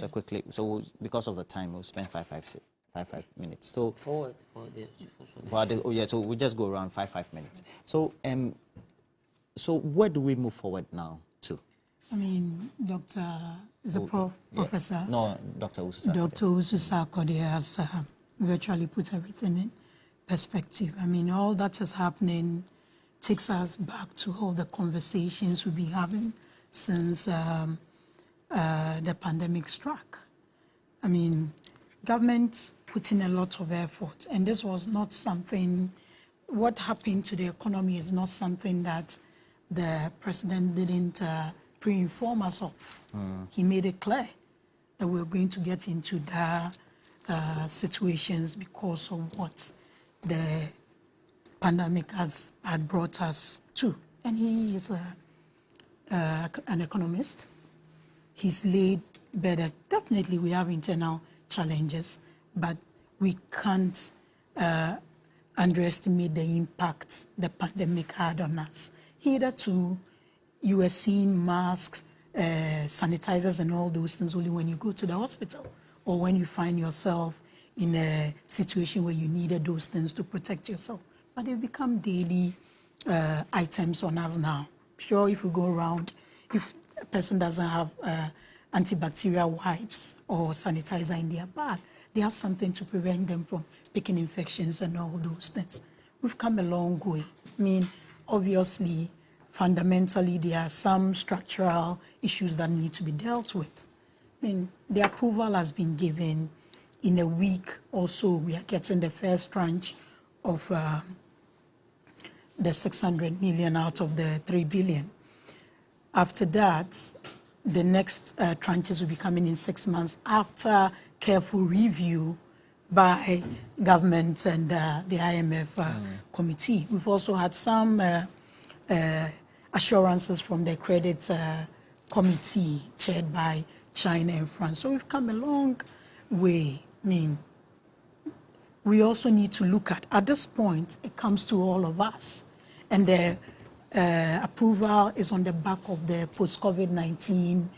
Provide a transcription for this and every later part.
So quickly, so because of the time, we'll spend five minutes. So For oh yeah, so we just go around 5 minutes. So so where do we move forward now to? I mean, Professor? No, Dr. Ususa. Dr. Ususa Akode has virtually put everything in perspective. I mean, all that is happening takes us back to all the conversations we've been having since the pandemic struck. I mean, government put in a lot of effort, and this was not something, what happened to the economy is not something that the president didn't pre-inform us of. He made it clear that we were going to get into that situations because of what the pandemic had brought us to. And he is an economist. He's laid better. Definitely we have internal challenges, but we can't underestimate the impact the pandemic had on us. Hitherto, you were seeing masks, sanitizers and all those things only when you go to the hospital or when you find yourself in a situation where you needed those things to protect yourself. But they've become daily items on us now. Sure, if we go around, if a person doesn't have antibacterial wipes or sanitizer in their bag, they have something to prevent them from picking infections and all those things. We've come a long way. I mean, obviously, fundamentally, there are some structural issues that need to be dealt with. I mean, the approval has been given. In a week or so, we are getting the first tranche of the 600 million out of the 3 billion. After that, the next tranches will be coming in 6 months after careful review by government and the IMF committee. We've also had some assurances from the credit committee chaired by China and France. So we've come a long way. I mean, we also need to look at this point, it comes to all of us. And the approval is on the back of the post-COVID-19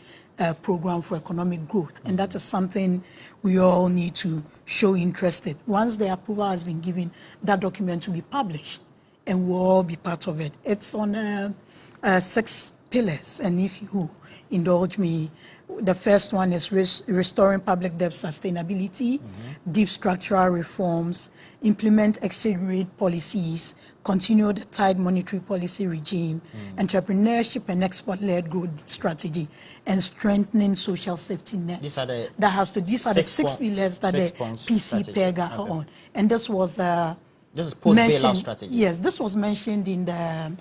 program for economic growth. And that is something we all need to show interest in. Once the approval has been given, that document will be published and we'll all be part of it. It's on 6 pillars. And if you indulge me, the first one is restoring public debt sustainability, deep structural reforms, implement exchange rate policies, continue the tight monetary policy regime, entrepreneurship and export-led growth strategy, and strengthening social safety nets. These are the these are the 6 pillars that the PC PEG are on. And this was this is post-bailout strategy. Yes, this was mentioned in the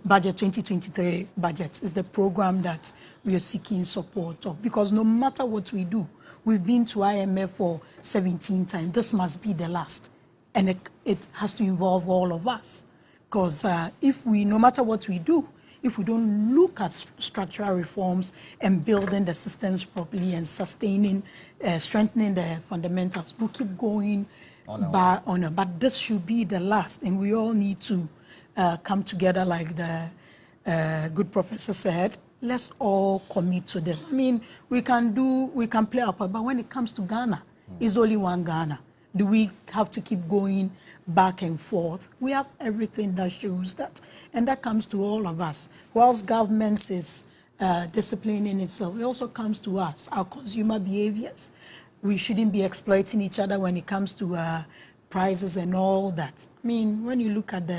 budget 2023 budget is the program that we are seeking support of, because no matter what we do, we've been to IMF for 17 times. This must be the last, and it has to involve all of us, because no matter what we do, if we don't look at structural reforms and building the systems properly and sustaining, strengthening the fundamentals, we'll keep going on. But this should be the last, and we all need to come together, like the good professor said. Let's all commit to this. I mean, we can play our part, but when it comes to Ghana, it's only one Ghana. Do we have to keep going back and forth? We have everything that shows that, and that comes to all of us. Whilst government is disciplining itself, it also comes to us, our consumer behaviors. We shouldn't be exploiting each other when it comes to prices and all that. I mean, when you look at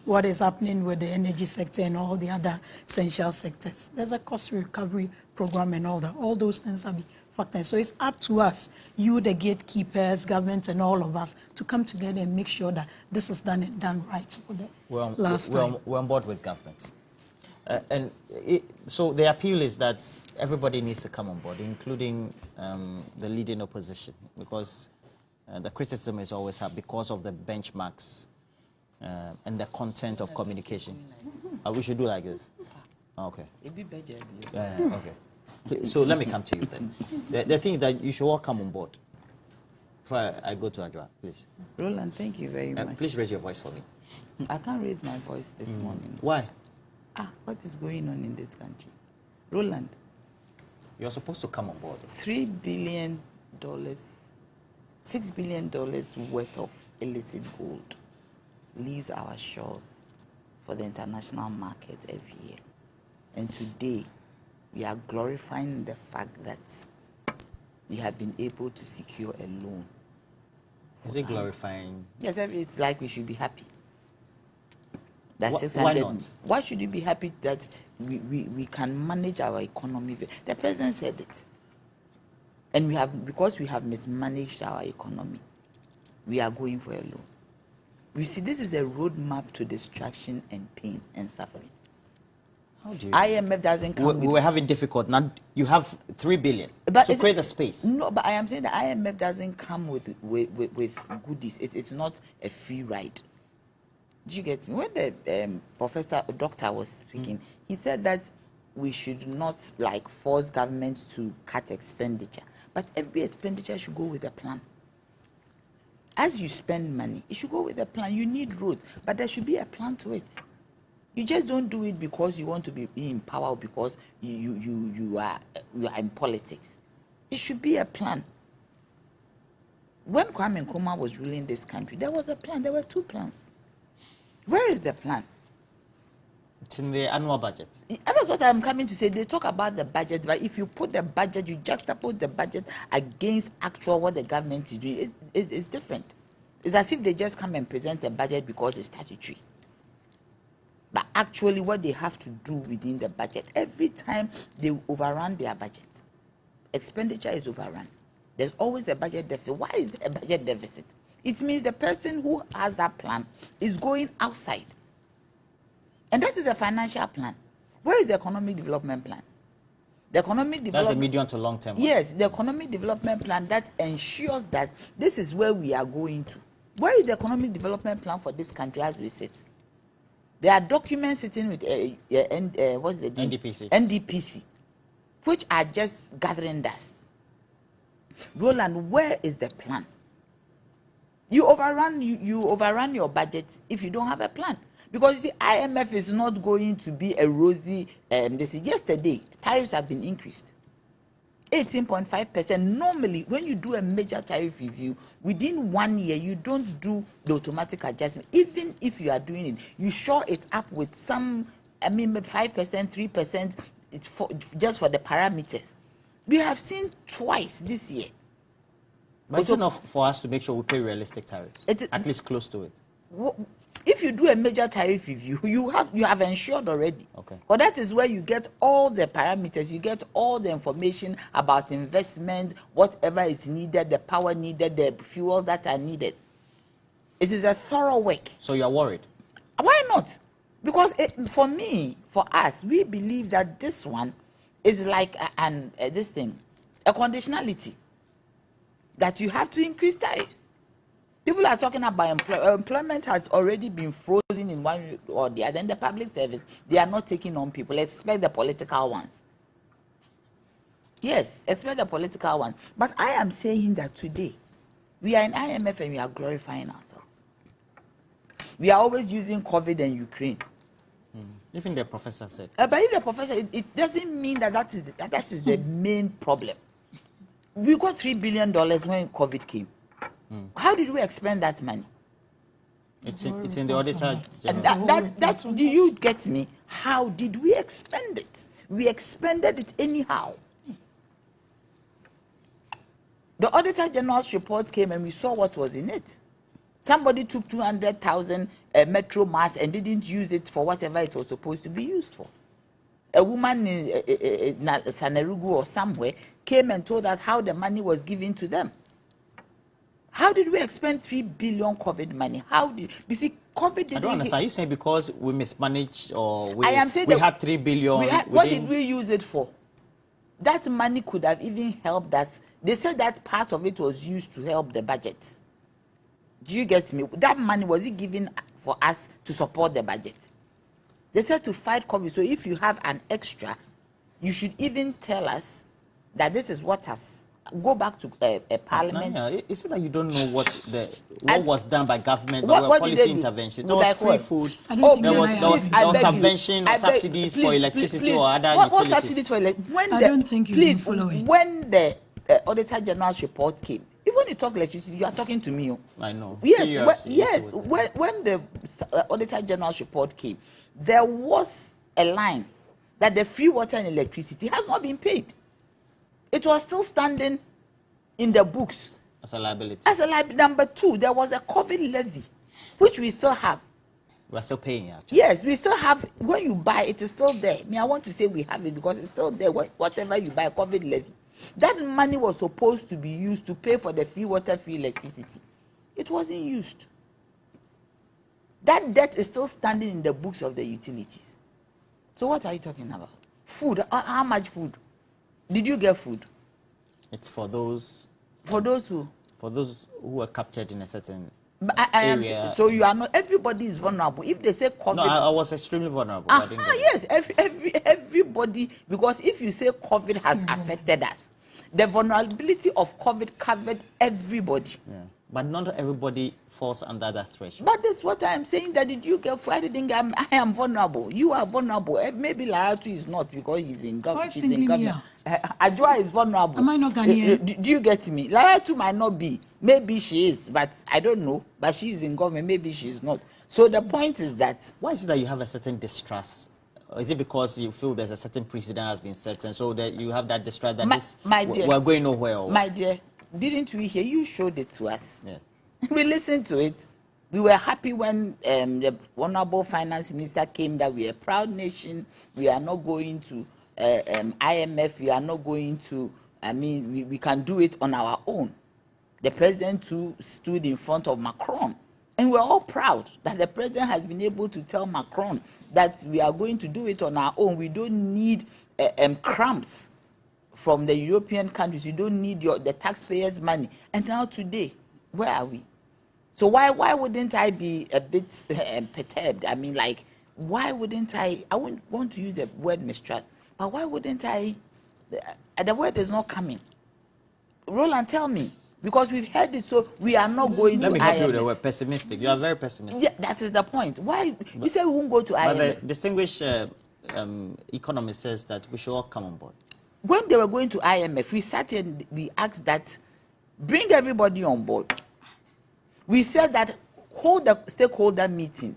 what is happening with the energy sector and all the other essential sectors, there's a cost recovery program and all that. All those things are factors. So it's up to us, you, the gatekeepers, government, and all of us, to come together and make sure that this is done and done right for the last time. We're on board with government. So the appeal is that everybody needs to come on board, including the leading opposition, because the criticism is always because of the benchmarks and the content of communication. We should do like this. Okay. Okay. So let me come to you then. The thing is that you should all come on board. Before I go to Adra, please. Roland, thank you very much. Please raise your voice for me. I can't raise my voice this morning. Why? What is going on in this country? Roland, You're supposed to come on board. $3 billion, $6 billion worth of illicit gold leaves our shores for the international market every year. And today, we are glorifying the fact that we have been able to secure a loan. Is it glorifying? Yes, it's like we should be happy. That's Why not? Why should you be happy that we can manage our economy? The president said it. And because we have mismanaged our economy, we are going for a loan. You see, this is a roadmap to destruction and pain and suffering. How do you? IMF doesn't come. We were having difficult. Now you have $3 billion to create the space. No, but I am saying the IMF doesn't come with goodies. It's not a free ride. Do you get me? When the doctor was speaking, he said that we should not force government to cut expenditure, but every expenditure should go with a plan. As you spend money, it should go with a plan. You need roads, but there should be a plan to it. You just don't do it because you want to be in power or because you are in politics. It should be a plan. When Kwame Nkrumah was ruling this country, there was a plan. There were 2 plans. Where is the plan? It's in the annual budget. That's what I'm coming to say. They talk about the budget, but if you put the budget, you juxtapose the budget against actual what the government is doing, it's different. It's as if they just come and present a budget because it's statutory. But actually what they have to do within the budget, every time they overrun their budget, expenditure is overrun. There's always a budget deficit. Why is there a budget deficit? It means the person who has that plan is going outside. And that is a financial plan. Where is the economic development plan? The economic development... That's the medium to long term. Yes, the economic development plan that ensures that this is where we are going to. Where is the economic development plan for this country as we sit? There are documents sitting with what's the name? NDPC. NDPC, which are just gathering dust. Roland, where is the plan? You overrun your budget if you don't have a plan. Because you see, IMF is not going to be a rosy. Yesterday, tariffs have been increased. 18.5%. Normally, when you do a major tariff review, within 1 year, you don't do the automatic adjustment. Even if you are doing it, you shore it up with some, 5%, 3%, just for the parameters. We have seen twice this year. But it's enough for us to make sure we pay realistic tariffs, at least close to it. If you do a major tariff review, you have ensured already. Okay. But that is where you get all the parameters, you get all the information about investment, whatever is needed, the power needed, the fuel that are needed. It is a thorough work. So you are worried? Why not? Because for us, we believe that this one is like this thing, a conditionality, that you have to increase tariffs. People are talking about employment has already been frozen in one or the other. In the public service, they are not taking on people. Expect the political ones. Yes, expect the political ones. But I am saying that today, we are in IMF and we are glorifying ourselves. We are always using COVID and Ukraine. Even the professor said. But if the professor, it doesn't mean that is the main problem. We got $3 billion when COVID came. How did we expend that money? It's in the auditor general. Do you get me? How did we expend it? We expended it anyhow. The auditor general's report came and we saw what was in it. Somebody took 200,000 metro mass and didn't use it for whatever it was supposed to be used for. A woman in Sanerugu or somewhere came and told us how the money was given to them. How did we expend 3 billion COVID money? You see, COVID didn't... I don't understand. Are you saying because we mismanaged or we had 3 billion? What did we use it for? That money could have even helped us. They said that part of it was used to help the budget. Do you get me? That money, was it given for us to support the budget? They said to fight COVID. So if you have an extra, you should even tell us that this is what has go back to Parliament. No, is it that you don't know what was done by government, what policy intervention? There was like free what? food. I don't There think was subvention or subsidies for electricity or other utilities. What subsidies for electricity? I don't think you can follow it. When the Auditor General's report came, even when you talk electricity, you are talking to me. I know. Yes, when the Auditor General's report came, there was a line that the free water and electricity has not been paid. It was still standing in the books as a liability. Number two, there was a COVID levy, which we still have. We are still paying, actually. Yes, we still have. When you buy, it is still there. I want to say we have it because it's still there. Whatever you buy, COVID levy. That money was supposed to be used to pay for the free water, free electricity. It wasn't used. That debt is still standing in the books of the utilities. So what are you talking about? Food. How much food? Did you get food? It's for those. For those who? For those who are captured in a certain area. So you are not. Everybody is vulnerable. If they say COVID. No, I was extremely vulnerable. Yes, everybody. Because if you say COVID has affected us, the vulnerability of COVID covered everybody. Yeah. But not everybody falls under that threshold. But that's what I'm saying. That did you get? I didn't. I am vulnerable. You are vulnerable. Maybe Laratu is not because he's in government. She's in government. Ajua is vulnerable. Am I not Ghanaian? Do you get me? Laratu might not be. Maybe she is, but I don't know. But she is in government. Maybe she is not. So the point is that. Why is it that you have a certain distrust? Or is it because you feel there's a certain precedent has been set, and so that you have that distrust that we're going nowhere? My dear. Didn't we hear? You showed it to us. Yeah. We listened to it. We were happy when the Honorable Finance Minister came that we are a proud nation. We are not going to IMF. We are not going to, we can do it on our own. The president too stood in front of Macron. And we're all proud that the president has been able to tell Macron that we are going to do it on our own. We don't need crumbs from the European countries. You don't need the taxpayers' money. And now today, where are we? So why wouldn't I be a bit perturbed? Why wouldn't I wouldn't want to use the word mistrust, but why wouldn't I? The word is not coming. Roland, tell me. Because we've heard it, so we are not going to IMF. Let me help you with the word pessimistic. You are very pessimistic. Yeah, that is the point. Why? We say we won't go to IMF. But the distinguished economist says that we should all come on board. When they were going to IMF, we sat and we asked that, bring everybody on board. We said that, hold a stakeholder meeting,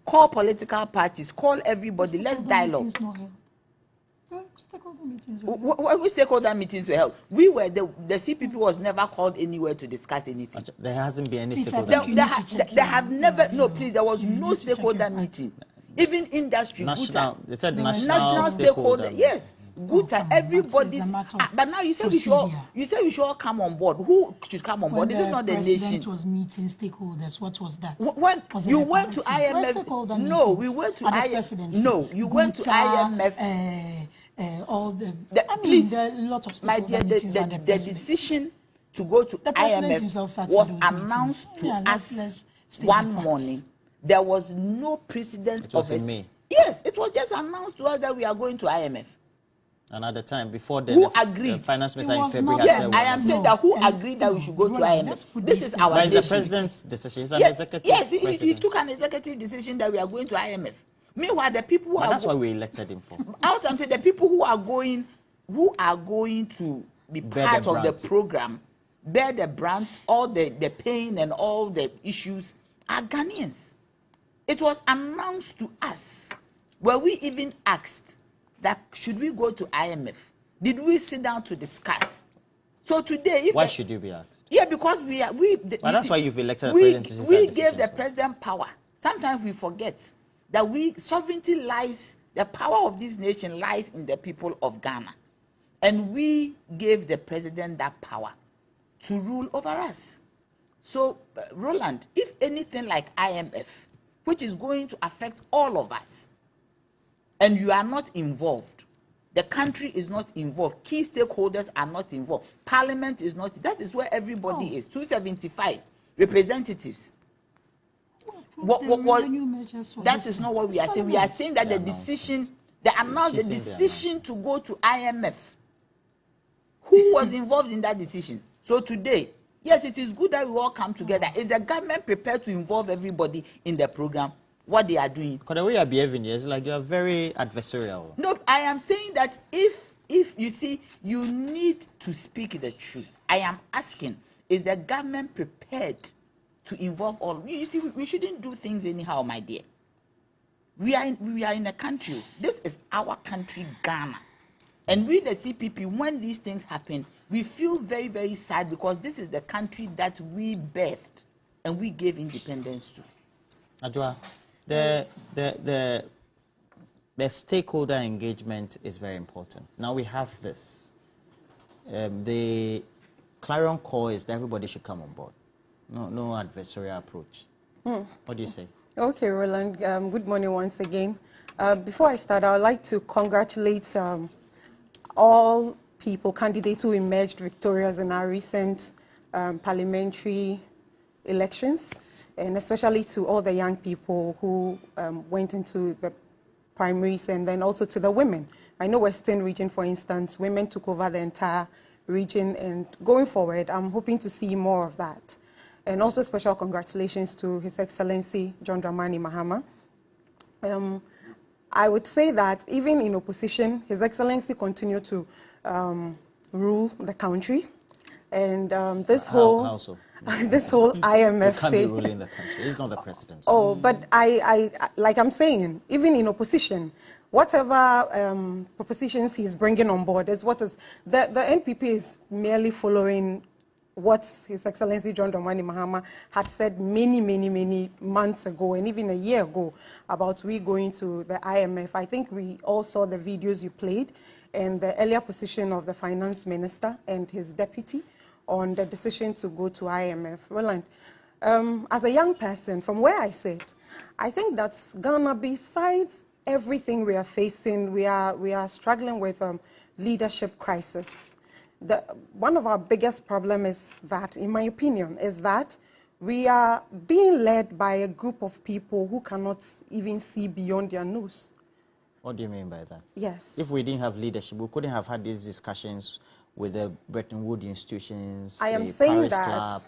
call political parties, call everybody, let's dialogue. Which stakeholder meetings were held? We were, the CPP was never called anywhere to discuss anything. There hasn't been any stakeholder meeting. There have never, no, please, there was no stakeholder meeting. Even industry, national stakeholder, yes. Everybody's. But now you say we should all come on board. Who should come on board? Is it not the nation? President was meeting stakeholders. What was that? When you went to IMF? No, we went to IMF. No, you went to IMF. All the there are a lot of stakeholder meetings. The decision to go to IMF was announced to us one morning. There was no precedent of it. Yes, it was just announced to us that we are going to IMF. And at the time, before then, who agreed? The finance minister in February yes, I am saying that who agreed that we should go to IMF? This is our decision. It's the president's decision. It's an executive. Yes, he took an executive decision that we are going to IMF. Meanwhile, the people who are that's why we elected him for. I'm saying the people who are going to be part of the program, bear the brunt, all the pain and all the issues are Ghanaians. It was announced to us where we even asked that should we go to IMF? Did we sit down to discuss? So today, why should you be asked? Yeah, because that's why you've elected the president. We gave the president power. Sometimes we forget that sovereignty lies. The power of this nation lies in the people of Ghana, and we gave the president that power to rule over us. So, Roland, if anything like IMF, which is going to affect all of us, and you are not involved, the country is not involved, key stakeholders are not involved, Parliament is not, that is where everybody is, 275 representatives. That is not what we are saying. We are saying that the decision, to go to IMF, Who was involved in that decision? So today, yes, it is good that we all come together. Is the government prepared to involve everybody in the program? What they are doing? Because the way you are behaving is like you are very adversarial. No, I am saying that if you see, you need to speak the truth. I am asking, is the government prepared to involve all? You see, we shouldn't do things anyhow, my dear. We are in a country. This is our country, Ghana. And we, the CPP, when these things happen, we feel very, very sad because this is the country that we birthed and we gave independence to. Adjoa, the stakeholder engagement is very important. Now we have this. The clarion call is that everybody should come on board. No adversarial approach. What do you say? Okay, Roland. Good morning once again. Before I start, I would like to congratulate all people, candidates who emerged victorious in our recent parliamentary elections, and especially to all the young people who went into the primaries, and then also to the women. I know Western region, for instance, women took over the entire region, and going forward, I'm hoping to see more of that. And also special congratulations to His Excellency John Dramani Mahama. I would say that even in opposition, His Excellency continued to rule the country. And this whole so? this whole IMF he can't thing. be ruling the country. He's not the president. Oh, but I like I'm saying, even in opposition, whatever propositions he's bringing on board is what is the NPP is merely following what His Excellency John Dramani Mahama had said many months ago, and even a year ago, about we going to the IMF. I think we all saw the videos you played and the earlier position of the finance minister and his deputy on the decision to go to IMF. Roland, as a young person, from where I sit, I think that Ghana, besides everything we are facing, we are struggling with leadership crisis. One of our biggest problems is that, in my opinion, is that we are being led by a group of people who cannot even see beyond their nose. What do you mean by that? Yes. If we didn't have leadership, we couldn't have had these discussions with the Bretton Woods institutions, I am the saying Paris that. Club.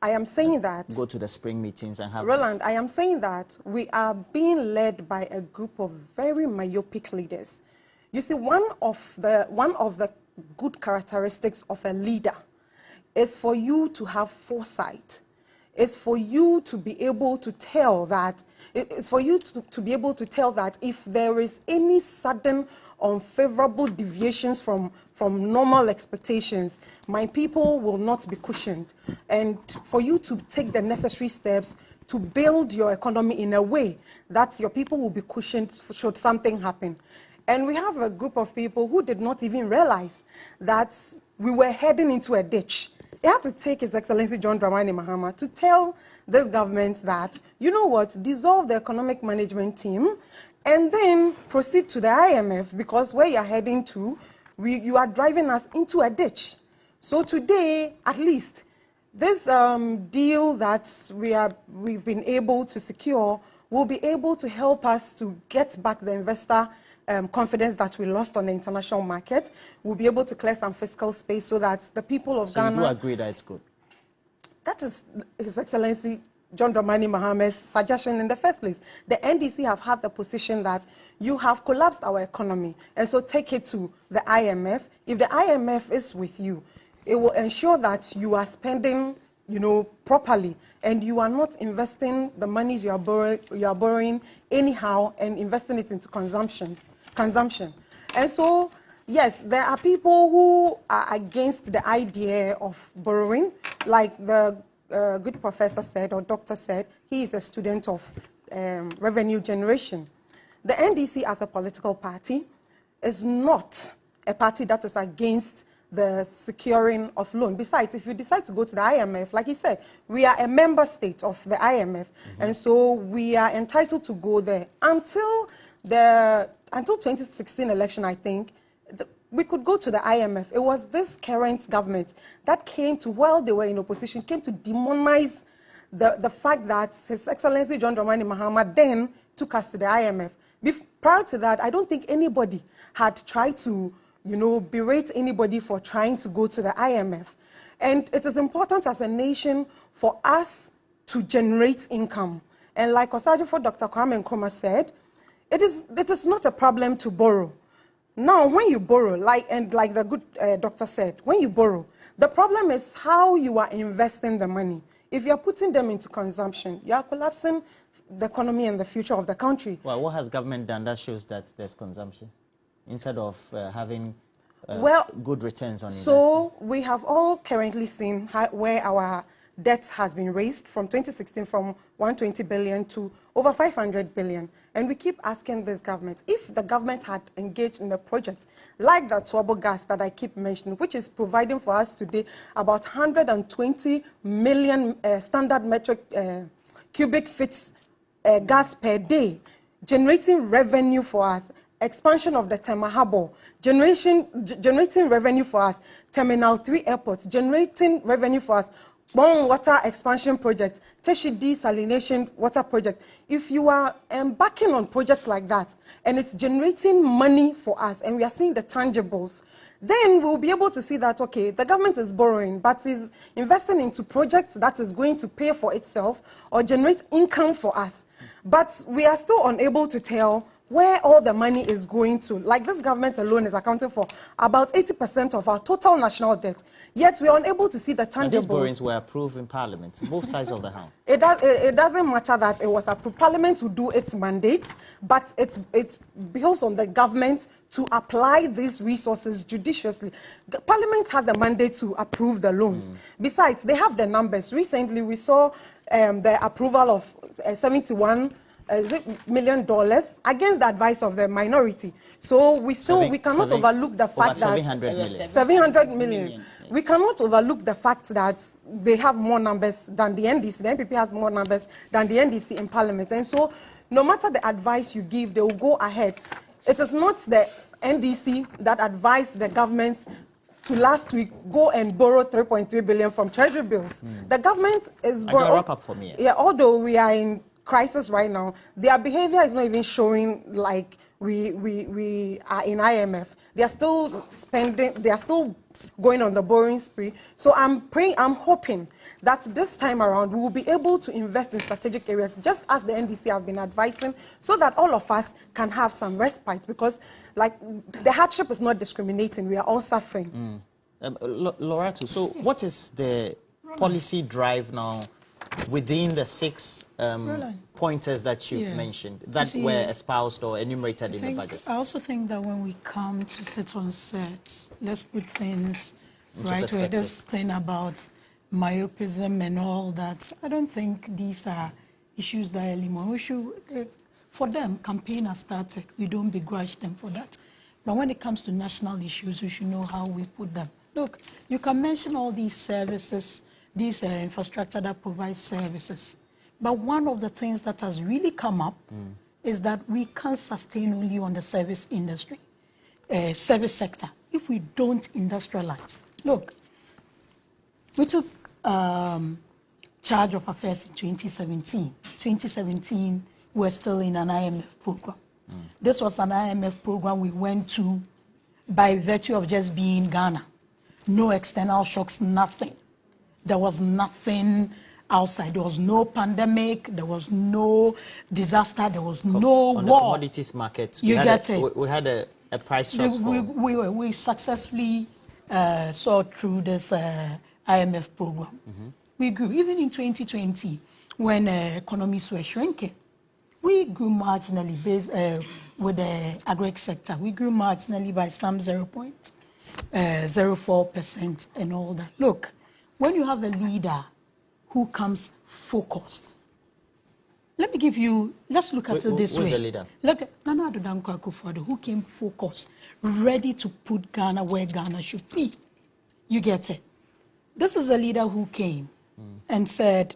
I am saying that. Go to the spring meetings and have. Roland, this. I am saying that we are being led by a group of very myopic leaders. You see, one of the good characteristics of a leader is for you to have foresight. It's for you to be able to tell that, it's for you to be able to tell that if there is any sudden unfavorable deviations from normal expectations, my people will not be cushioned. And for you to take the necessary steps to build your economy in a way that your people will be cushioned should something happen. And we have a group of people who did not even realize that we were heading into a ditch. He had to take His Excellency John Dramani Mahama to tell this government that, you know what, dissolve the economic management team and then proceed to the IMF, because where you're heading to, you are driving us into a ditch. So today, at least, this deal that we've been able to secure will be able to help us to get back the investor confidence that we lost on the international market. We'll be able to clear some fiscal space so that the people of Ghana... So you do agree that it's good? That is His Excellency John Dramani Mahama's suggestion in the first place. The NDC have had the position that you have collapsed our economy, and so take it to the IMF. If the IMF is with you, it will ensure that you are spending, properly, and you are not investing the monies you are borrowing anyhow and investing it into consumption. And so, yes, there are people who are against the idea of borrowing, like the good professor said, or doctor said. He is a student of revenue generation. The NDC, as a political party, is not a party that is against the securing of loan. Besides, if you decide to go to the IMF, like he said, we are a member state of the IMF, and so we are entitled to go there. Until 2016 election, I think, we could go to the IMF. It was this current government that came to, while they were in opposition, came to demonize the fact that His Excellency John Dramani Mahama then took us to the IMF. Prior to that, I don't think anybody had tried to berate anybody for trying to go to the IMF. And it is important as a nation for us to generate income. And like Osajifo Dr. Kwame Nkrumah said, it is not a problem to borrow. Now, when you borrow, like the good doctor said, when you borrow, the problem is how you are investing the money. If you are putting them into consumption, you are collapsing the economy and the future of the country. Well, what has government done that shows that there's consumption instead of having good returns on investment? So we have all currently seen where our debt has been raised from 2016 from 120 billion to over 500 billion. And we keep asking this government, if the government had engaged in a project like the turbo gas that I keep mentioning, which is providing for us today about 120 million standard metric cubic feet gas per day, generating revenue for us, expansion of the Tema Harbour, generating revenue for us, Terminal 3 Airport, generating revenue for us, Bon Water Expansion Project, Teshi Desalination Water Project. If you are embarking on projects like that, and it's generating money for us, and we are seeing the tangibles, then we'll be able to see that, okay, the government is borrowing, but is investing into projects that is going to pay for itself or generate income for us. But we are still unable to tell where all the money is going to. Like this government alone is accounting for about 80% of our total national debt. Yet we are unable to see the tangibles. And these borrowings were approved in Parliament, both sides of the House. It doesn't matter that it was approved. Parliament will do its mandate, but it behoves on the government to apply these resources judiciously. The Parliament has the mandate to approve the loans. Besides, they have the numbers. Recently, we saw the approval of $71 million against the advice of the minority. So we cannot overlook the fact that 700 million. We cannot overlook the fact that they have more numbers than the NDC. The NPP has more numbers than the NDC in Parliament. And so no matter the advice you give, they will go ahead. It is not the NDC that advised the government to last week go and borrow 3.3 billion from treasury bills. The government is borrowing. Wrap up for me. Yeah, although we are in crisis right now, their behavior is not even showing like we are in IMF. They are still spending, they are still going on the borrowing spree. So I'm hoping that this time around we will be able to invest in strategic areas, just as the NDC have been advising, so that all of us can have some respite, because like the hardship is not discriminating, we are all suffering. Lorato, so what is the policy drive now within the 6 pointers that you've mentioned that were espoused or enumerated in the budget? I also think that when we come to sit on set, let's put things right where this thing about myopism and all that, I don't think these are issues that anymore. We should, for them, campaign has started. We don't begrudge them for that. But when it comes to national issues, we should know how we put them. Look, you can mention all these services, these infrastructure that provides services. But one of the things that has really come up is that we can't sustain only on the service industry, service sector, if we don't industrialize. Look, we took charge of affairs in 2017. 2017, we're still in an IMF program. This was an IMF program we went to by virtue of just being Ghana. No external shocks, nothing. There was nothing outside. There was no pandemic. There was no disaster. There was no war. On the commodities market, we had a price shock. We successfully saw through this IMF program. We grew. Even in 2020, when economies were shrinking, we grew marginally based with the agri sector. We grew marginally by some 0.04% and all that. Look, when you have a leader who comes focused, let's look at it this way. Who's the leader? Look at Nana Addo Dankwa Akufo-Addo, who came focused, ready to put Ghana where Ghana should be. You get it? This is a leader who came and said,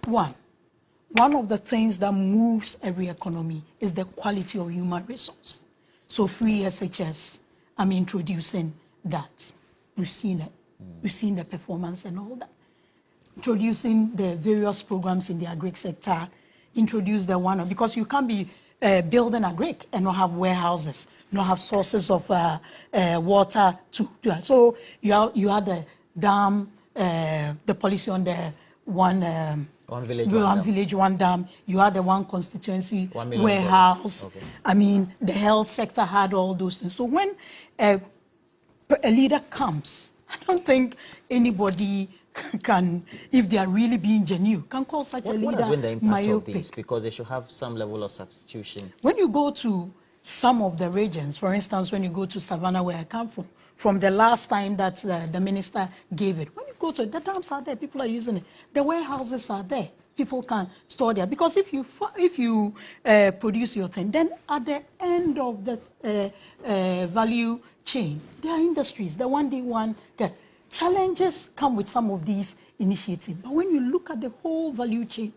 one of the things that moves every economy is the quality of human resource. So free SHS, I'm introducing that. We've seen it. We've seen the performance and all that. Introducing the various programs in the agri sector, introduce the one, because you can't be building a brick and not have warehouses, not have sources of water to do that. So you had the dam, the policy on the one village, one dam. You had the one constituency warehouse. Okay. I mean, the health sector had all those things. So when a leader comes, I don't think anybody can, if they are really being genuine, can call such a leader What has been the impact myopic. of this? Because they should have some level of substitution. When you go to some of the regions, for instance, when you go to Savannah, where I come from the last time that the minister gave it, when you go to it, the dams are there, people are using it. The warehouses are there, people can store there. Because if you produce your thing, then at the end of the value chain, there are industries, the one day one. Challenges come with some of these initiatives. But when you look at the whole value chain,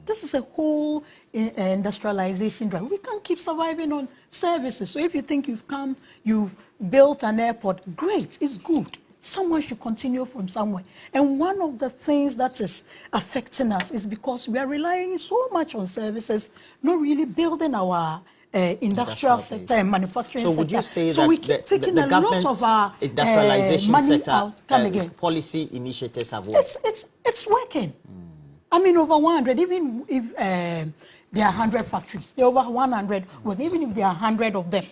this is a whole industrialization drive. We can't keep surviving on services. So if you think you've built an airport, great, it's good. Someone should continue from somewhere. And one of the things that is affecting us is because we are relying so much on services, not really building our industrial sector and manufacturing sector. So would you say so that we keep taking the a lot of our industrialization money sector out. Policy initiatives have worked? It's working. I mean, over 100, even if there are 100 factories, there are over 100, well, even if there are 100 of them,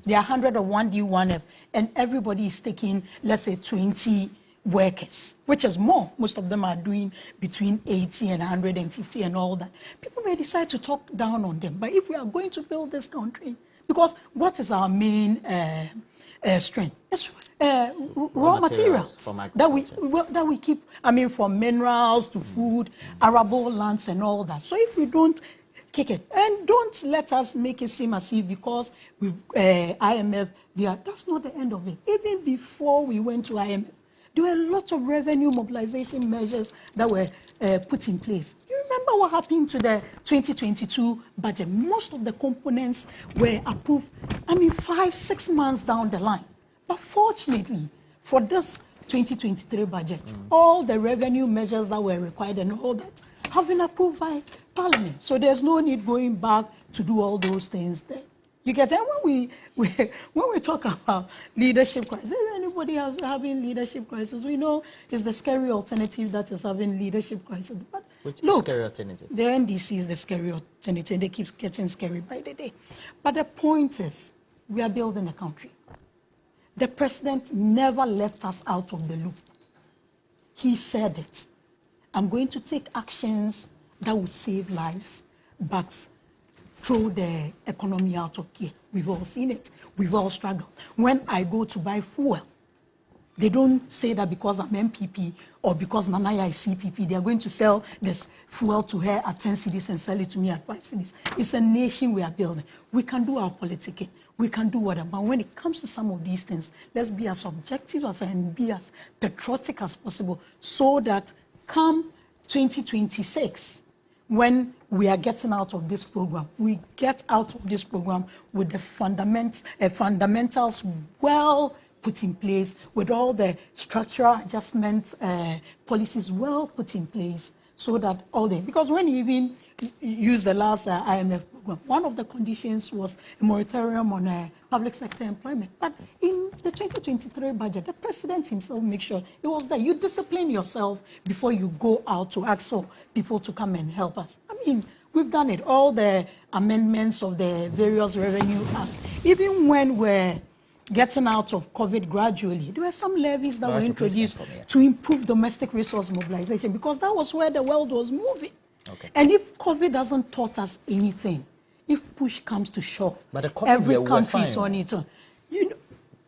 there are 100 of 1D, 1F, and everybody is taking, let's say, 20 workers, which is more. Most of them are doing between 80 and 150 and all that. People may decide to talk down on them, but if we are going to build this country, because what is our main strength? It's raw materials that we keep, I mean, from minerals to food, arable lands and all that. So if we don't kick it, and don't let us make it seem as if because we IMF, that's not the end of it. Even before we went to IMF, there were a lot of revenue mobilization measures that were put in place. You remember what happened to the 2022 budget? Most of the components were approved, I mean, 5-6 months down the line. But fortunately, for this 2023 budget, all the revenue measures that were required and all that have been approved by Parliament. So there's no need going back to do all those things there. You get it? When we talk about leadership crisis, if anybody else having leadership crisis, we know it's the scary alternative that is having leadership crisis. But which look, scary alternative? The NDC is the scary alternative, and they keep getting scary by the day. But the point is, we are building a country. The president never left us out of the loop. He said it. I'm going to take actions that will save lives, but throw the economy out of gear. We've all seen it. We've all struggled. When I go to buy fuel, they don't say that because I'm MPP or because Nanaya is CPP, they are going to sell this fuel to her at 10 cedis and sell it to me at 5 cedis. It's a nation we are building. We can do our politicking. We can do whatever. But when it comes to some of these things, let's be as objective and be as patriotic as possible so that come 2026, when we are getting out of this program, we get out of this program with the fundamentals well put in place, with all the structural adjustment policies well put in place, so that all the, because when you even use the last IMF program, one of the conditions was a moratorium on public sector employment. But in the 2023 budget, the president himself makes sure it was there. You discipline yourself before you go out to ask for people to come and help us. I mean, we've done it. All the amendments of the various revenue acts. Even when we're getting out of COVID gradually, there were some levies that were introduced to improve domestic resource mobilization, because that was where the world was moving. Okay. And if COVID hasn't taught us anything, if push comes to shove, every country is on its own. You know,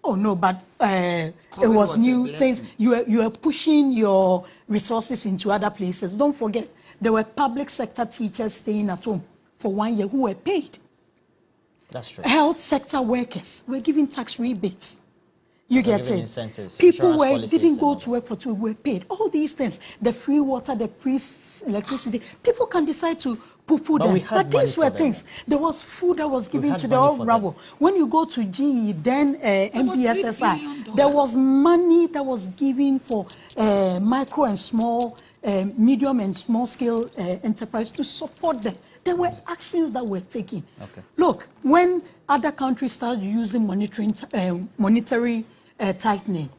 oh no, but it was new things. You are pushing your resources into other places. Don't forget, there were public sector teachers staying at home for 1 year who were paid. That's true. Health sector workers were given tax rebates. You get it? Incentives, people didn't go to work for 2 weeks, were paid. All these things, the free water, the free electricity, people can decide to poo-poo them. But these were things. There was food that was given to the old rabble. When you go to GE, then MPSSI, there was money that was given for micro and small, medium and small scale enterprise to support them. There were actions that were taken. Okay. Look, when other countries started using monetary tightening,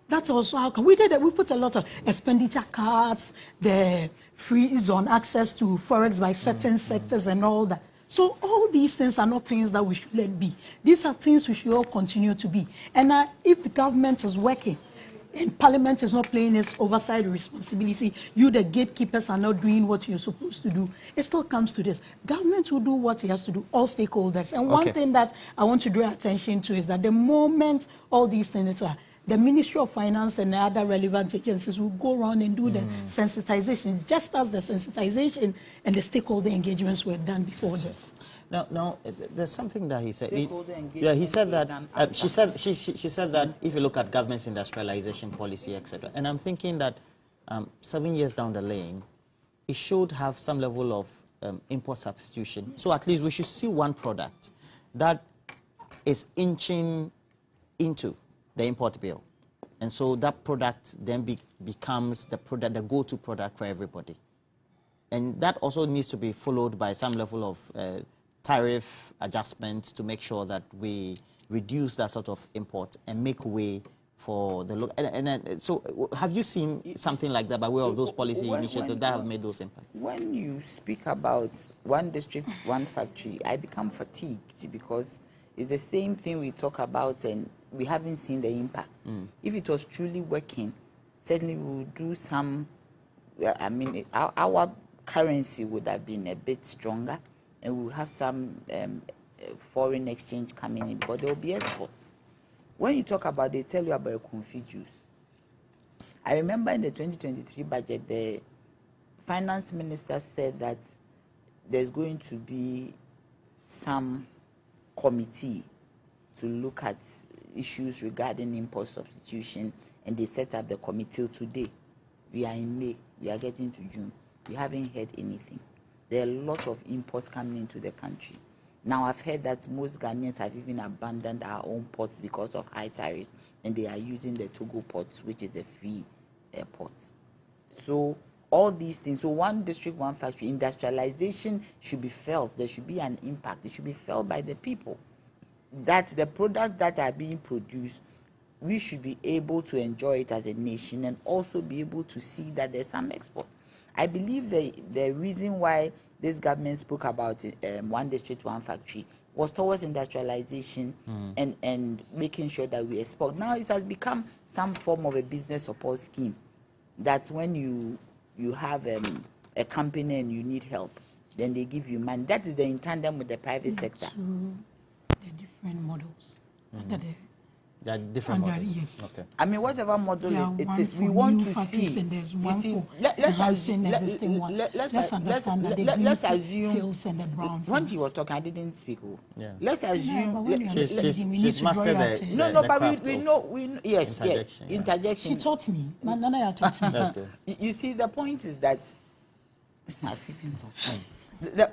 that's also how we did it. We put a lot of expenditure cuts, the freeze on access to forex by certain sectors and all that. So all these things are not things that we should let be. These are things we should all continue to be. And if the government is working and Parliament is not playing its oversight responsibility, you, the gatekeepers, are not doing what you're supposed to do, it still comes to this. Government will do what it has to do, all stakeholders. And one thing that I want to draw attention to is that the moment all these things are, the Ministry of Finance and the other relevant agencies will go around and do the sensitization, just as the sensitization and the stakeholder engagements were done before this. Now, there's something that he said. He said that. She said that if you look at government's industrialization policy, etc., and I'm thinking that 7 years down the lane, it should have some level of import substitution. So at least we should see one product that is inching into the import bill, and so that product then becomes the go-to product for everybody, and that also needs to be followed by some level of tariff adjustment to make sure that we reduce that sort of import and make way for the look. So have you seen something like that by way of those policy initiatives that have made those impacts? When you speak about one district, one factory, I become fatigued because it's the same thing we talk about and we haven't seen the impact. If it was truly working, certainly we would do some, I mean, our currency would have been a bit stronger and we will have some foreign exchange coming in because there will be exports. When you talk about, they tell you about confit juice. I remember in the 2023 budget, the finance minister said that there's going to be some committee to look at issues regarding import substitution, and they set up the committee today. We are in May, we are getting to June. We haven't heard anything. There are a lot of imports coming into the country. Now I've heard that most Ghanaians have even abandoned our own ports because of high tariffs, and they are using the Togo ports, which is a free airport. So all these things, so one district, one factory, industrialization should be felt. There should be an impact. It should be felt by the people. That the products that are being produced, we should be able to enjoy it as a nation and also be able to see that there's some export. I believe the reason why this government spoke about one district, one factory was towards industrialization and making sure that we export. Now it has become some form of a business support scheme that when you have a company and you need help, then they give you money. That is in tandem with the private sector. The different models. There are different models. Yes. Okay. I mean, whatever model it is, we want to see. And there's one for let's existing ones. Let's understand that the green fields and the brown when fields. you were talking, I didn't speak. Yeah. Let's assume. She's mastered the No, but craft we know. Yes, interjection. She taught me. Nana taught me. That's good. You see, the point is that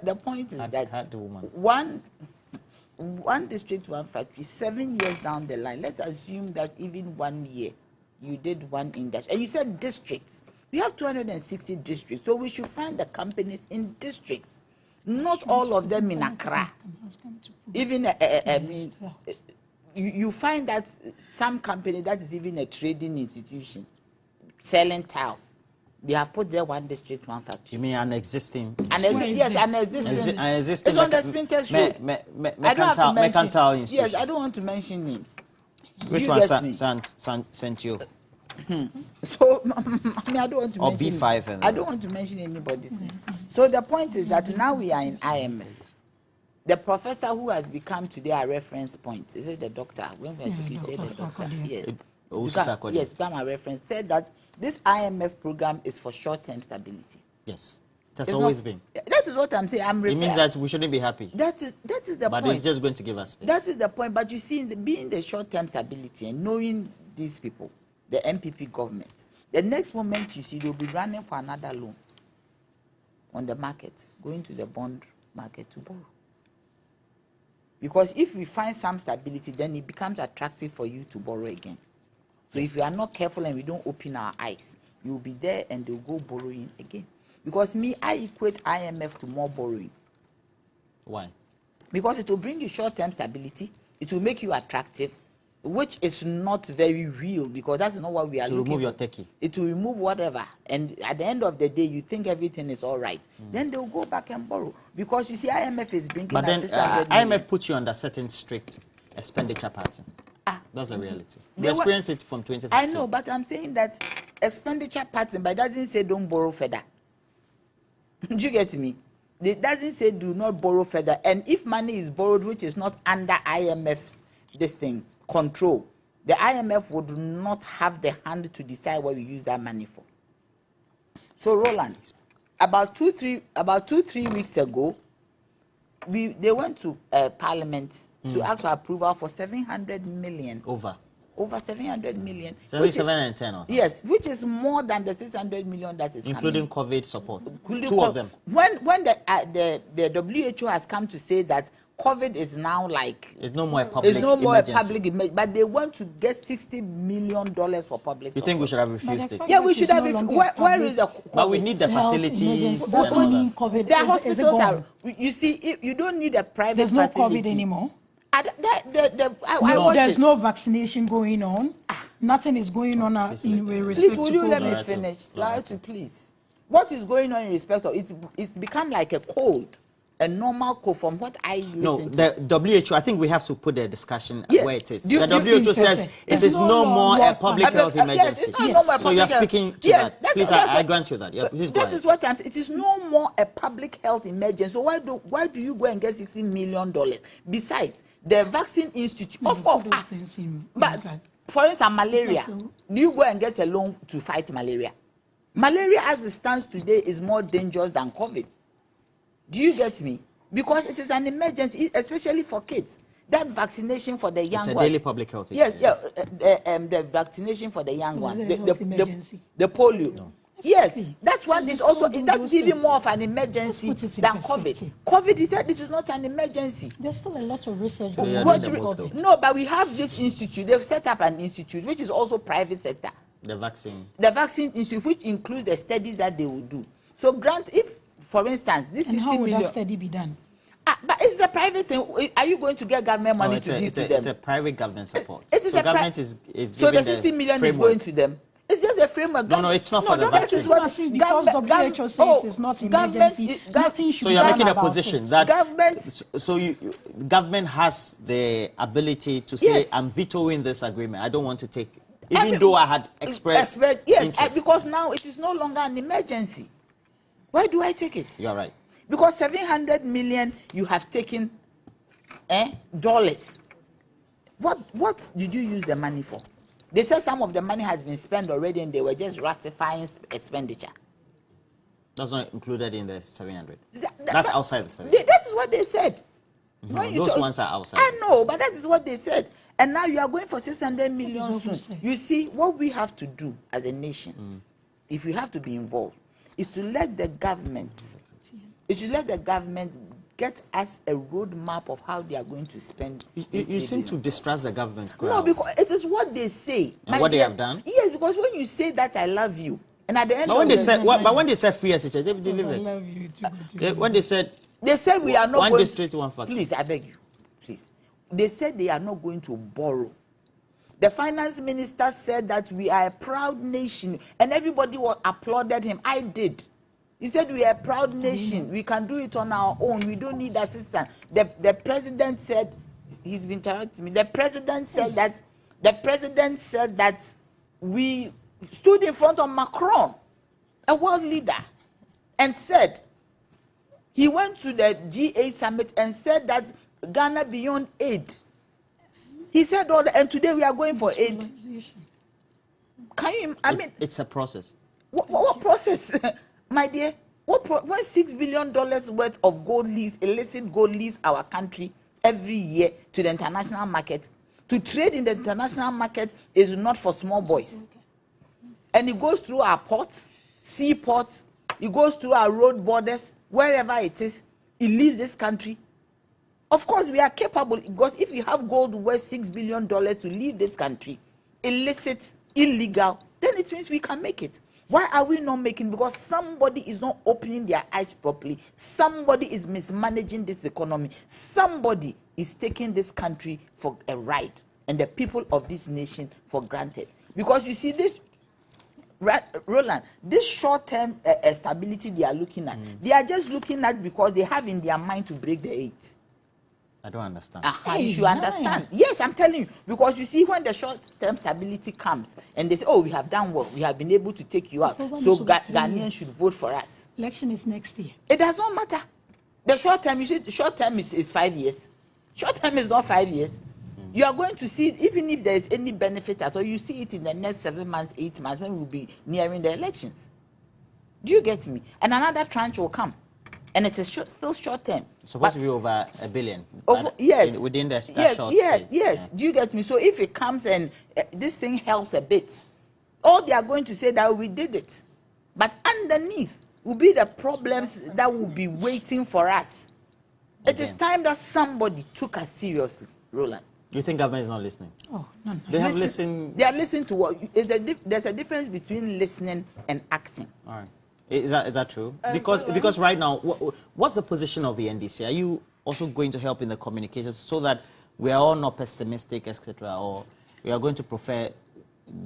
the point is that one district, one factory, 7 years down the line, let's assume that even 1 year you did one industry. And you said districts. We have 260 districts, so we should find the companies in districts, not all of them in Accra. Even, I mean, you find that some company that is even a trading institution selling tiles, they have put there one district, one factory. You mean an existing? Yes, an existing. It's on the Sprinters Road. I don't have to mention. Yes, I don't want to mention names. Which one sent you? So, I mean, I don't want to or mention. B5 and I don't want to mention anybody's name. So the point is that now we are in IMF. The professor who has become today our reference point, is it the doctor? When we are speaking, say the doctor. Yes, become our reference. Said that this IMF program is for short-term stability. Yes, it has always been. That is what I'm saying. It means that we shouldn't be happy. That is the point. But it's just going to give us space. That is the point. But you see, being the short-term stability and knowing these people, the MPP government, the next moment you see they'll be running for another loan on the market, going to the bond market to borrow. Because if we find some stability, then it becomes attractive for you to borrow again. So if we are not careful and we don't open our eyes, you will be there and they'll go borrowing again. Because I equate IMF to more borrowing. Why? Because it will bring you short-term stability. It will make you attractive, which is not very real, because that's not what we are looking for. To remove your techie. It will remove whatever. And at the end of the day, you think everything is all right. Then they'll go back and borrow. Because you see, IMF is bringing But then 600 million. IMF puts you under certain strict expenditure pattern. That's a reality. We They experienced it from 2015. I know, but I'm saying that expenditure pattern, but it doesn't say don't borrow further. Do you get me? It doesn't say do not borrow further. And if money is borrowed, which is not under IMF, this thing, control, the IMF would not have the hand to decide what we use that money for. So Roland, about two, 3 weeks ago, they went to Parliament to ask for approval for 700 million. Over 700 million. 710 or something. Yes, which is more than the 600 million that is including coming. COVID support. Two of them. When the WHO has come to say that COVID is now like it's no more a public emergency, but they want to get $60 million for public. You think we should have refused it? Yeah, we should have refused. Where is the COVID? But we need the facilities. Doesn't mean COVID. The hospitals are. You see, you don't need a private. There's no facility. COVID anymore. There's no vaccination going on. Nothing is going on in respect please, to will you COVID. let me finish? Larry, please. What is going on in respect of it's become like a cold, a normal cold from what I listen to. The WHO, I think we have to put the discussion where it is. The WHO says it is no more a public health emergency. So you are speaking to that. Please, I grant you that. Yeah, please go that is what it is no more a public health emergency. So why do you go and get $16 million? Besides, the vaccine institute, of course, but for instance, malaria, do you go and get a loan to fight malaria? Malaria as it stands today is more dangerous than COVID. Do you get me? Because it is an emergency, especially for kids. That vaccination for the young ones. It's a daily public health. Yes, yeah, the vaccination for the young ones. The polio. No. Yes, that one is also, that's even more of an emergency than COVID. COVID, he said it is not an emergency. There's still a lot of research. So no, but we have this institute. They've set up an institute, which is also private sector. The vaccine institute, which includes the studies that they will do. So grant, if, for instance, this and 60 how would million, that study be done? But it's a private thing. Are you going to get government money to give to them? It's a private government support. So government is so the 60 million is going to them. It's just a framework. No, it's not for the vaccine. Because WHO says it's not emergency. Nothing should be done. So you're making a position that government has the ability to say, I'm vetoing this agreement. I don't want to take, even though I had expressed interest. Because now it is no longer an emergency. Why do I take it? You're right. Because 700 million you have taken dollars. What did you use the money for? They said some of the money has been spent already and they were just ratifying expenditure. That's not included in the 700. That's outside the 700. That is what they said. No, those ones are outside. I know, but that is what they said. And now you are going for 600 million soon. You see, what we have to do as a nation, if we have to be involved, is to let the government, get us a roadmap of how they are going to spend. You seem to distrust the government. No, because it is what they say. And what they have done? Yes, because when you say that I love you, and at the end but when they said free SHS, they delivered. I love you too. When they said we are not one going district, one factory. Please, I beg you, please. They said they are not going to borrow. The finance minister said that we are a proud nation, and everybody applauded him. I did. He said we are a proud nation. We can do it on our own. We don't need assistance. The president said, he's been interrupting me. The president said that we stood in front of Macron, a world leader, and said he went to the G8 summit and said that Ghana beyond aid. He said all that, and today we are going for aid. Can you? It's a process. What process? My dear, when $6 billion worth of gold leaves, illicit gold leaves our country every year to the international market, to trade in the international market is not for small boys. And it goes through our ports, seaports, it goes through our road borders, wherever it is, it leaves this country. Of course, we are capable, because if you have gold worth $6 billion to leave this country, illicit, illegal, then it means we can make it. Why are we not making? Because somebody is not opening their eyes properly. Somebody is mismanaging this economy. Somebody is taking this country for a ride and the people of this nation for granted. Because you see this, Roland, this short-term stability they are looking at, they are just looking at because they have in their mind to break the 8. I don't understand. You should understand. Yes, I'm telling you. Because you see, when the short-term stability comes and they say, oh, we have done well, we have been able to take you out, so Ghanaians should vote for us. Election is next year. It does not matter. The short-term, you see, the short-term is 5 years. Short-term is not 5 years. You are going to see, even if there is any benefit at all, you see it in the next 7 months, 8 months, when we'll be nearing the elections. Do you get me? And another tranche will come. And it's still short term. It's supposed to be over $1 billion. Yes. Within the short Yes. state. Yeah. Do you get me? So if it comes and this thing helps a bit, all they are going to say that we did it. But underneath will be the problems that will be waiting for us. It is time that somebody took us seriously, Roland. You think government is not listening? Oh, no. They have listened. They are listening to what? There's a difference between listening and acting. All right. Is that true? Because right now, what's the position of the NDC? Are you also going to help in the communications so that we are all not pessimistic, etc., or we are going to prefer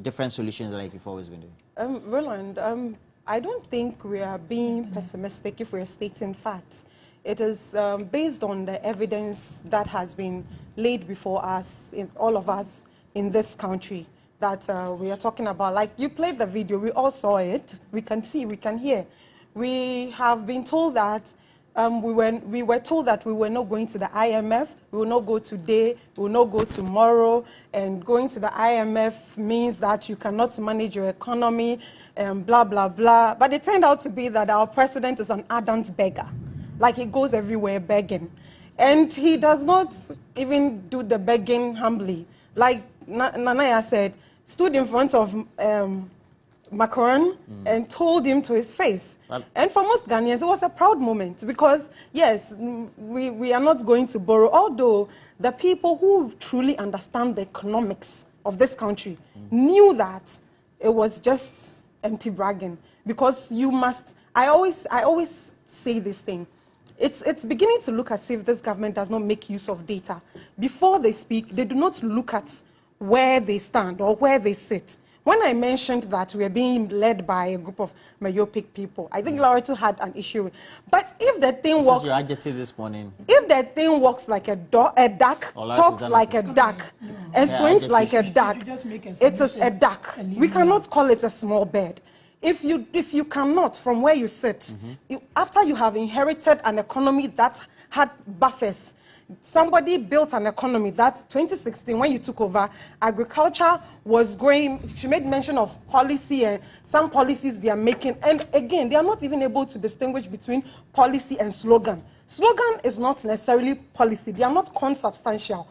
different solutions like you've always been doing? Roland, I don't think we are being pessimistic if we are stating facts. It is based on the evidence that has been laid before us, all of us in this country, that we are talking about. Like, you played the video, we all saw it, we can see, we can hear. We have been told that, we were told that we were not going to the IMF, we will not go today, we will not go tomorrow, and going to the IMF means that you cannot manage your economy, and blah, blah, blah. But it turned out to be that our president is an ardent beggar. Like, he goes everywhere begging. And he does not even do the begging humbly. Like Nanaya said, stood in front of Macron and told him to his face. And for most Ghanaians, it was a proud moment because, yes, we are not going to borrow, although the people who truly understand the economics of this country knew that it was just empty bragging. Because you must, I always say this thing, it's beginning to look as if this government does not make use of data. Before they speak, they do not look at where they stand or where they sit. When I mentioned that we are being led by a group of myopic people, I think Loreto had an issue with. But if the thing works, your adjective this morning. If the thing works like a duck, talks like a duck, and swims like a duck, it is a duck. We cannot call it a small bird. If you cannot, from where you sit, after you have inherited an economy that had buffers, somebody built an economy that 2016, when you took over, agriculture was growing. She made mention of policy and some policies they are making. And again, they are not even able to distinguish between policy and slogan. Slogan is not necessarily policy. They are not consubstantial.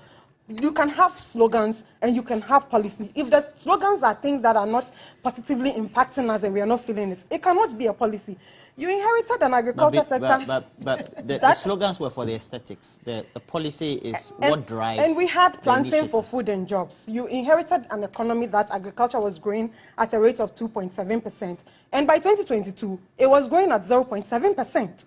You can have slogans and you can have policy. If the slogans are things that are not positively impacting us and we are not feeling it, it cannot be a policy. You inherited an agriculture sector. But the slogans were for the aesthetics. The policy is what drives. And we had planting for food and jobs. You inherited an economy that agriculture was growing at a rate of 2.7%. And by 2022, it was growing at 0.7%.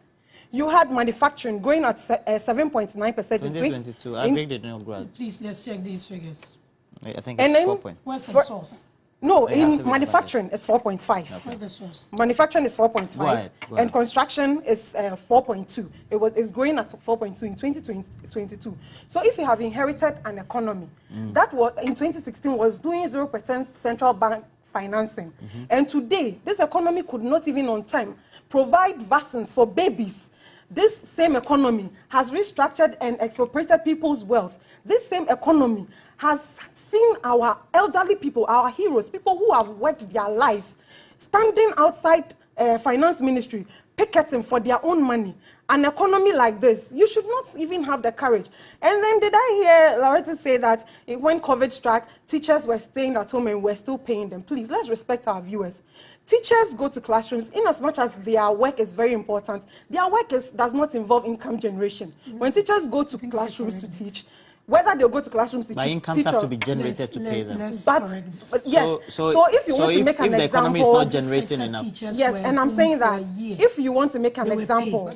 You had manufacturing growing at 7.9%. 2022, agri did not grow. Please, let's check these figures. I think it's 4 point. What's the source? No, in manufacturing, it's 4.5. Okay. What's the source? Manufacturing is 4.5, and construction is 4.2. It's growing at 4.2 in 2022. So if you have inherited an economy that was in 2016 was doing 0% central bank financing, and today this economy could not even on time provide vaccines for babies. This same economy has restructured and expropriated people's wealth. This same economy has seen our elderly people, our heroes, people who have worked their lives, standing outside finance ministry, picketing for their own money. An economy like this, you should not even have the courage. And then did I hear Loreto say that when COVID struck, teachers were staying at home and we're still paying them? Please, let's respect our viewers. Teachers go to classrooms in as much as their work is very important. Their work does not involve income generation. When teachers go to classrooms to teach, whether they'll go to classrooms to My incomes have to be generated to pay them. But yes, so if you want to make an example, if the economy is not generating enough, yes, and I'm saying that if you want to make an example,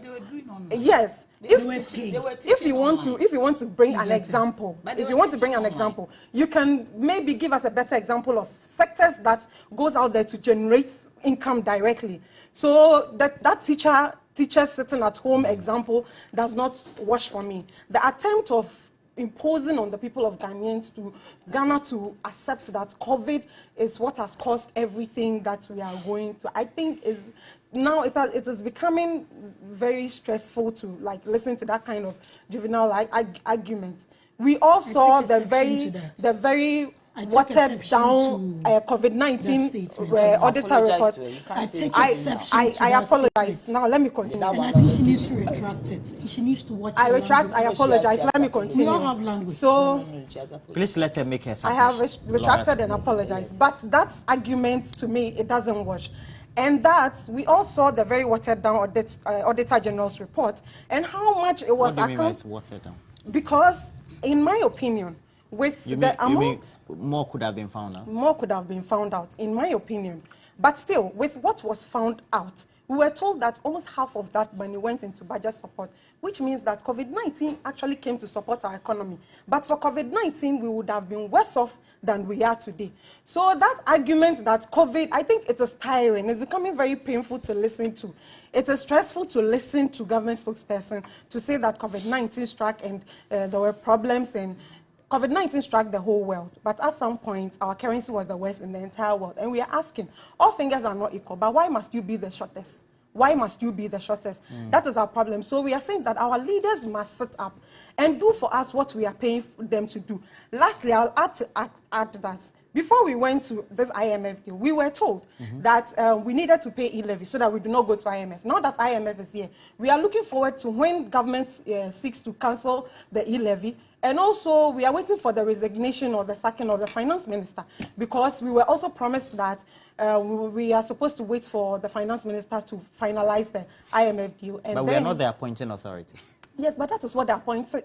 yes, if you want to bring an example, you can maybe give us a better example of sectors that goes out there to generate income directly. So that teacher sitting at home example does not wash for me. The attempt of imposing on the people of Ghana to accept that COVID is what has caused everything that we are going through, I think now it is becoming very stressful to listen to that kind of juvenile argument. We all saw the very watered down COVID-19 auditor report. I apologize. Now let me continue. And I think she needs to retract it. She needs to watch. I retract. I apologize. Let me continue. We all have language. So please let her make her submission. I have retracted and apologized. But that argument to me, it doesn't wash. And that we all saw the very watered down Auditor General's report and how much it was. What do you mean by it's watered down? Because, in my opinion, with the amount, more could have been found out. More could have been found out, in my opinion. But still, with what was found out, we were told that almost half of that money went into budget support, which means that COVID-19 actually came to support our economy. But for COVID-19, we would have been worse off than we are today. So that argument that COVID, I think it is tiring. It's becoming very painful to listen to. It is stressful to listen to government spokesperson to say that COVID-19 struck and there were problems and COVID-19 struck the whole world, but at some point, our currency was the worst in the entire world. And we are asking, all fingers are not equal, but why must you be the shortest? Why must you be the shortest? That is our problem. So we are saying that our leaders must sit up and do for us what we are paying them to do. Lastly, I'll add that before we went to this IMF deal, we were told that we needed to pay e-levy so that we do not go to IMF. Now that IMF is here, we are looking forward to when government seeks to cancel the e-levy. And also, we are waiting for the resignation or the sacking of the finance minister, because we were also promised that we are supposed to wait for the finance minister to finalize the IMF deal. And but we are not the appointing authority. Yes, but that is what the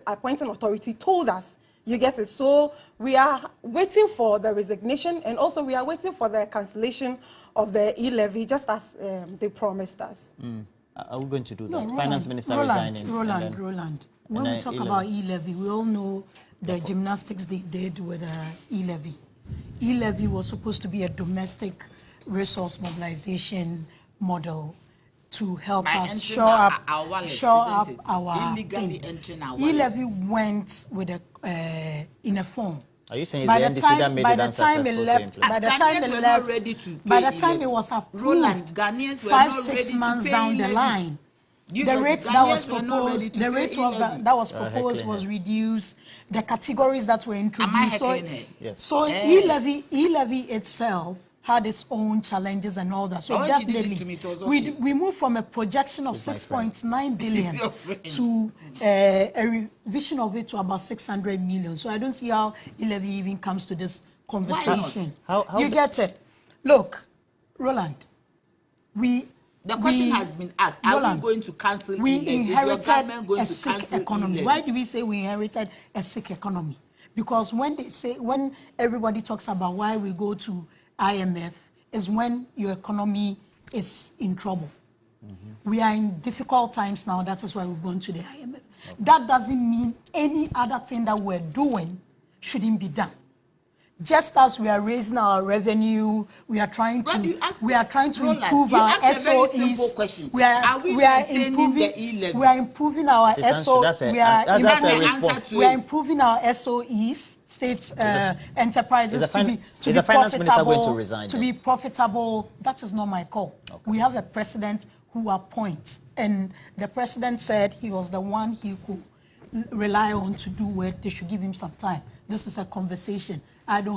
appointing authority told us. You get it? So we are waiting for the resignation, and also we are waiting for the cancellation of the e-levy, just as they promised us. Are we going to do that? No, Finance minister resigning. Roland. When we talk about e-levy, we all know the gymnastics they did with e-levy. E-levy was supposed to be a domestic resource mobilization model to help us shore up our illegally entering our e-levy went with in a form. Are you saying it's the NDC that made it unsuccessful to implement? By the time it was approved, 5-6 months down the line, the rate that was proposed, was reduced. The categories that were introduced. So e-levy itself had its own challenges and all that. So definitely, we moved from a projection of 6.9 billion to a revision of it to about 600 million. So I don't see how e-levy even comes to this conversation. How you get it? Look, Roland, the question has been asked. Are we going to cancel we e-levy? inherited a sick economy. Why do we say we inherited a sick economy? Because when everybody talks about why we go to IMF is when your economy is in trouble. We are in difficult times now. That is why we've gone to the IMF. That doesn't mean any other thing that we're doing shouldn't be done. Just as we are raising our revenue, we are trying to improve our SOEs. We are improving our SOEs. We are improving our SOEs, state enterprises, to be profitable. That is not my call. Okay. We have a president who appoints, and the president said he was the one he could rely on to do it. They should give him some time. This is a conversation. I don't